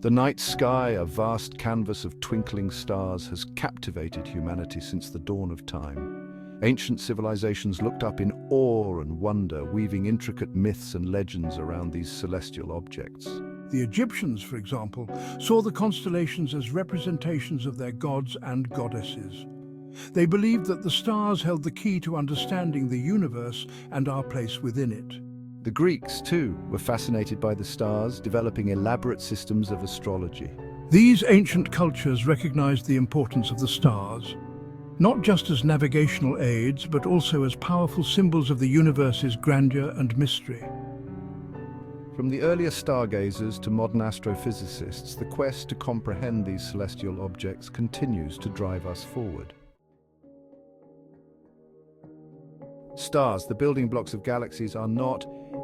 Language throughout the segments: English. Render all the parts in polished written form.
The night sky, a vast canvas of twinkling stars, has captivated humanity since the dawn of time. Ancient civilizations looked up in awe and wonder, weaving intricate myths and legends around these celestial objects. The Egyptians, for example, saw the constellations as representations of their gods and goddesses. They believed that the stars held the key to understanding the universe and our place within it. The Greeks, too, were fascinated by the stars, developing elaborate systems of astrology. These ancient cultures recognized the importance of the stars, not just as navigational aids, but also as powerful symbols of the universe's grandeur and mystery. From the earliest stargazers to modern astrophysicists, the quest to comprehend these celestial objects continues to drive us forward. Stars, the building blocks of galaxies, are not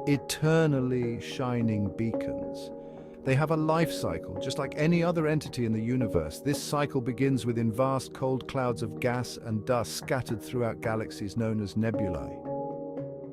eternally shining beacons. They have a life cycle, just like any other entity in the universe. This cycle begins within vast cold clouds of gas and dust scattered throughout galaxies known as nebulae.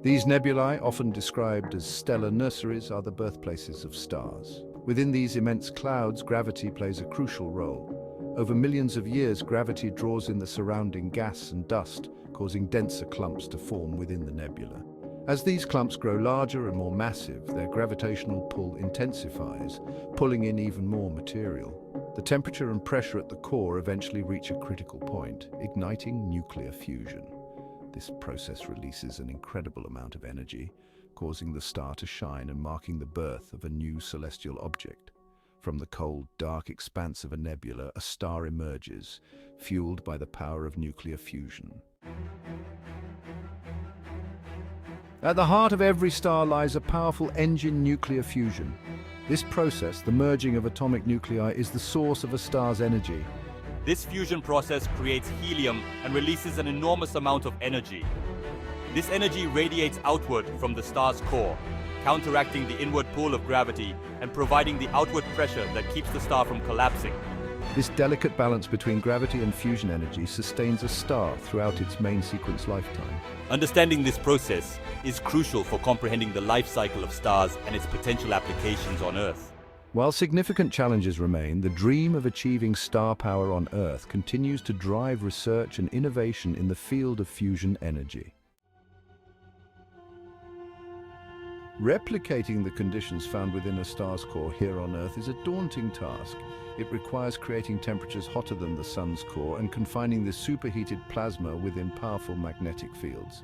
These nebulae, often described as stellar nurseries, are the birthplaces of stars. Within these immense clouds, gravity plays a crucial role. Over millions of years, gravity draws in the surrounding gas and dust, causing denser clumps to form within the nebula. As these clumps grow larger and more massive, their gravitational pull intensifies, pulling in even more material. The temperature and pressure at the core eventually reach a critical point, igniting nuclear fusion. This process releases an incredible amount of energy, causing the star to shine and marking the birth of a new celestial object. From the cold, dark expanse of a nebula, a star emerges, fueled by the power of nuclear fusion. At the heart of every star lies a powerful engine, nuclear fusion. This process, the merging of atomic nuclei, is the source of a star's energy. This fusion process creates helium and releases an enormous amount of energy. This energy radiates outward from the star's core, counteracting the inward pull of gravity and providing the outward pressure that keeps the star from collapsing. This delicate balance between gravity and fusion energy sustains a star throughout its main sequence lifetime. Understanding this process is crucial for comprehending the life cycle of stars and its potential applications on Earth. While significant challenges remain, the dream of achieving star power on Earth continues to drive research and innovation in the field of fusion energy. Replicating the conditions found within a star's core here on Earth is a daunting task. It requires creating temperatures hotter than the Sun's core and confining this superheated plasma within powerful magnetic fields.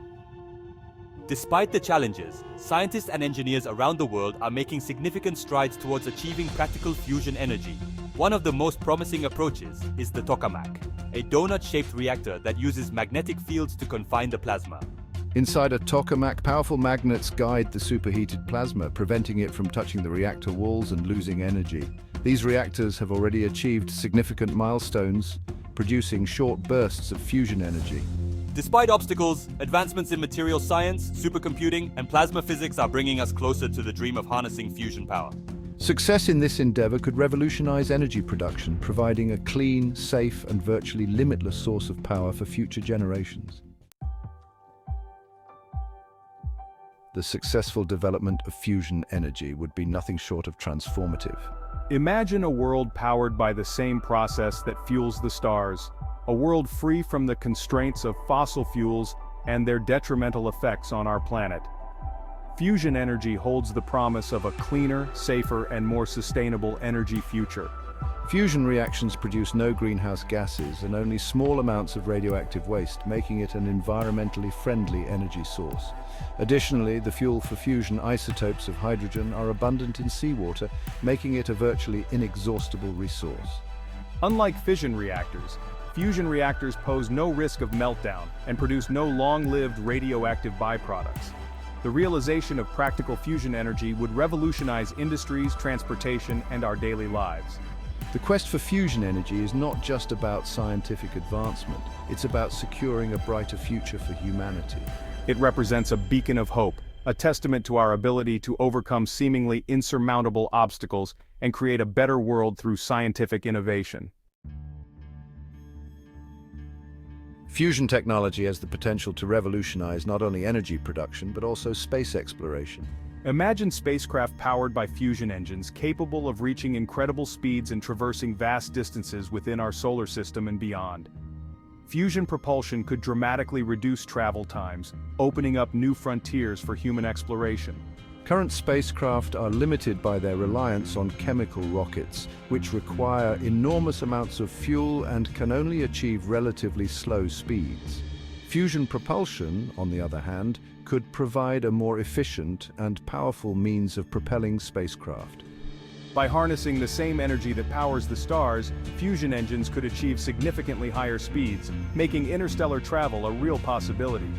Despite the challenges, scientists and engineers around the world are making significant strides towards achieving practical fusion energy. One of the most promising approaches is the tokamak, a donut-shaped reactor that uses magnetic fields to confine the plasma. Inside a tokamak, powerful magnets guide the superheated plasma, preventing it from touching the reactor walls and losing energy. These reactors have already achieved significant milestones, producing short bursts of fusion energy. Despite obstacles, advancements in material science, supercomputing, and plasma physics are bringing us closer to the dream of harnessing fusion power. Success in this endeavor could revolutionize energy production, providing a clean, safe, and virtually limitless source of power for future generations. The successful development of fusion energy would be nothing short of transformative. Imagine a world powered by the same process that fuels the stars, a world free from the constraints of fossil fuels and their detrimental effects on our planet. Fusion energy holds the promise of a cleaner, safer, and more sustainable energy future. Fusion reactions produce no greenhouse gases and only small amounts of radioactive waste, making it an environmentally friendly energy source. Additionally, the fuel for fusion isotopes of hydrogen are abundant in seawater, making it a virtually inexhaustible resource. Unlike fission reactors, fusion reactors pose no risk of meltdown and produce no long-lived radioactive byproducts. The realization of practical fusion energy would revolutionize industries, transportation, and our daily lives. The quest for fusion energy is not just about scientific advancement, it's about securing a brighter future for humanity. It represents a beacon of hope, a testament to our ability to overcome seemingly insurmountable obstacles and create a better world through scientific innovation. Fusion technology has the potential to revolutionize not only energy production, but also space exploration. Imagine spacecraft powered by fusion engines capable of reaching incredible speeds and traversing vast distances within our solar system and beyond. Fusion propulsion could dramatically reduce travel times, opening up new frontiers for human exploration. Current spacecraft are limited by their reliance on chemical rockets, which require enormous amounts of fuel and can only achieve relatively slow speeds. Fusion propulsion, on the other hand, could provide a more efficient and powerful means of propelling spacecraft. By harnessing the same energy that powers the stars, fusion engines could achieve significantly higher speeds, making interstellar travel a real possibility.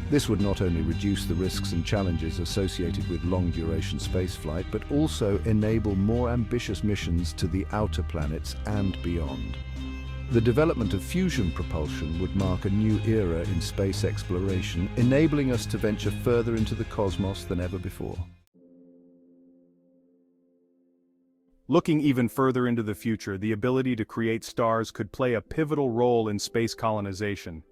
This would not only reduce the risks and challenges associated with long-duration spaceflight, but also enable more ambitious missions to the outer planets and beyond. The development of fusion propulsion would mark a new era in space exploration, enabling us to venture further into the cosmos than ever before. Looking even further into the future, the ability to create stars could play a pivotal role in space colonization.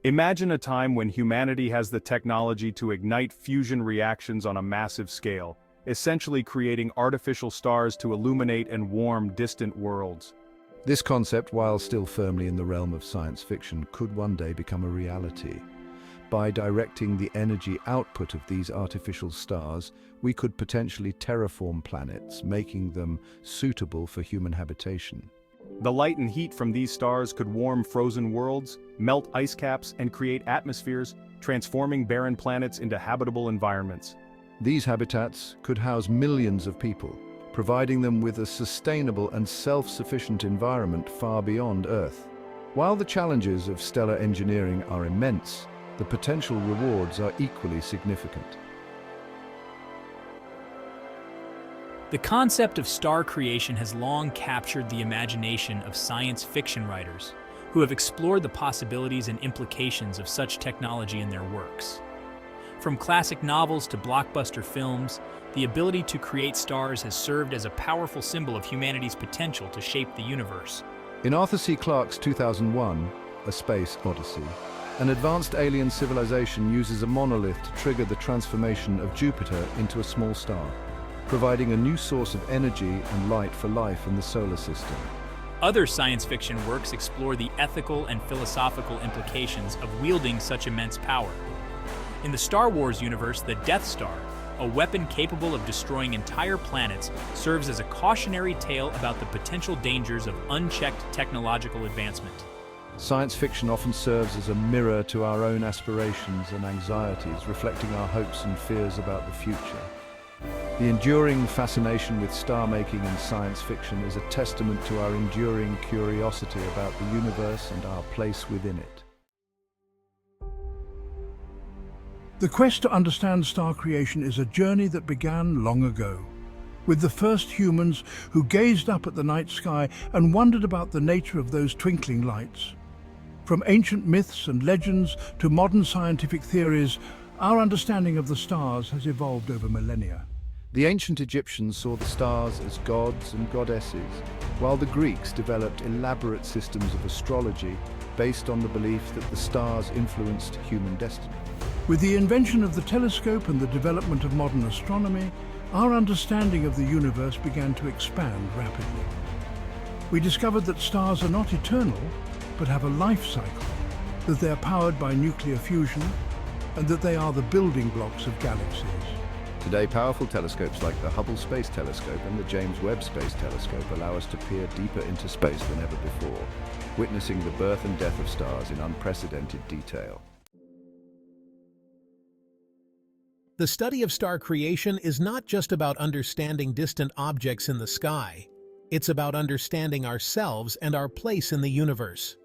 Imagine a time when humanity has the technology to ignite fusion reactions on a massive scale, essentially creating artificial stars to illuminate and warm distant worlds. This concept, while still firmly in the realm of science fiction, could one day become a reality. By directing the energy output of these artificial stars, we could potentially terraform planets, making them suitable for human habitation. The light and heat from these stars could warm frozen worlds, melt ice caps, and create atmospheres, transforming barren planets into habitable environments. These habitats could house millions of people, providing them with a sustainable and self-sufficient environment far beyond Earth. While the challenges of stellar engineering are immense, the potential rewards are equally significant. The concept of star creation has long captured the imagination of science fiction writers, who have explored the possibilities and implications of such technology in their works. From classic novels to blockbuster films, the ability to create stars has served as a powerful symbol of humanity's potential to shape the universe. In Arthur C. Clarke's 2001, A Space Odyssey, an advanced alien civilization uses a monolith to trigger the transformation of Jupiter into a small star, providing a new source of energy and light for life in the solar system. Other science fiction works explore the ethical and philosophical implications of wielding such immense power. In the Star Wars universe, the Death Star, a weapon capable of destroying entire planets, serves as a cautionary tale about the potential dangers of unchecked technological advancement. Science fiction often serves as a mirror to our own aspirations and anxieties, reflecting our hopes and fears about the future. The enduring fascination with star-making in science fiction is a testament to our enduring curiosity about the universe and our place within it. The quest to understand star creation is a journey that began long ago, with the first humans who gazed up at the night sky and wondered about the nature of those twinkling lights. From ancient myths and legends to modern scientific theories, our understanding of the stars has evolved over millennia. The ancient Egyptians saw the stars as gods and goddesses, while the Greeks developed elaborate systems of astrology based on the belief that the stars influenced human destiny. With the invention of the telescope and the development of modern astronomy, our understanding of the universe began to expand rapidly. We discovered that stars are not eternal, but have a life cycle, that they are powered by nuclear fusion, and that they are the building blocks of galaxies. Today, powerful telescopes like the Hubble Space Telescope and the James Webb Space Telescope allow us to peer deeper into space than ever before, witnessing the birth and death of stars in unprecedented detail. The study of star creation is not just about understanding distant objects in the sky. It's about understanding ourselves and our place in the universe.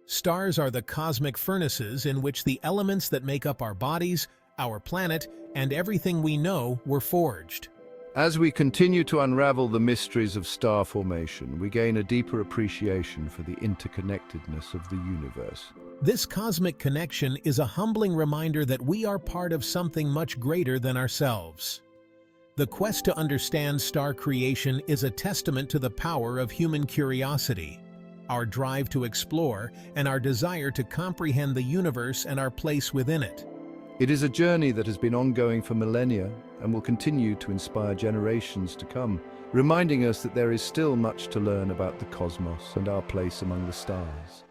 Stars are the cosmic furnaces in which the elements that make up our bodies, our planet, and everything we know were forged. As we continue to unravel the mysteries of star formation, we gain a deeper appreciation for the interconnectedness of the universe. This cosmic connection is a humbling reminder that we are part of something much greater than ourselves. The quest to understand star creation is a testament to the power of human curiosity, our drive to explore, and our desire to comprehend the universe and our place within it. It is a journey that has been ongoing for millennia and will continue to inspire generations to come, reminding us that there is still much to learn about the cosmos and our place among the stars.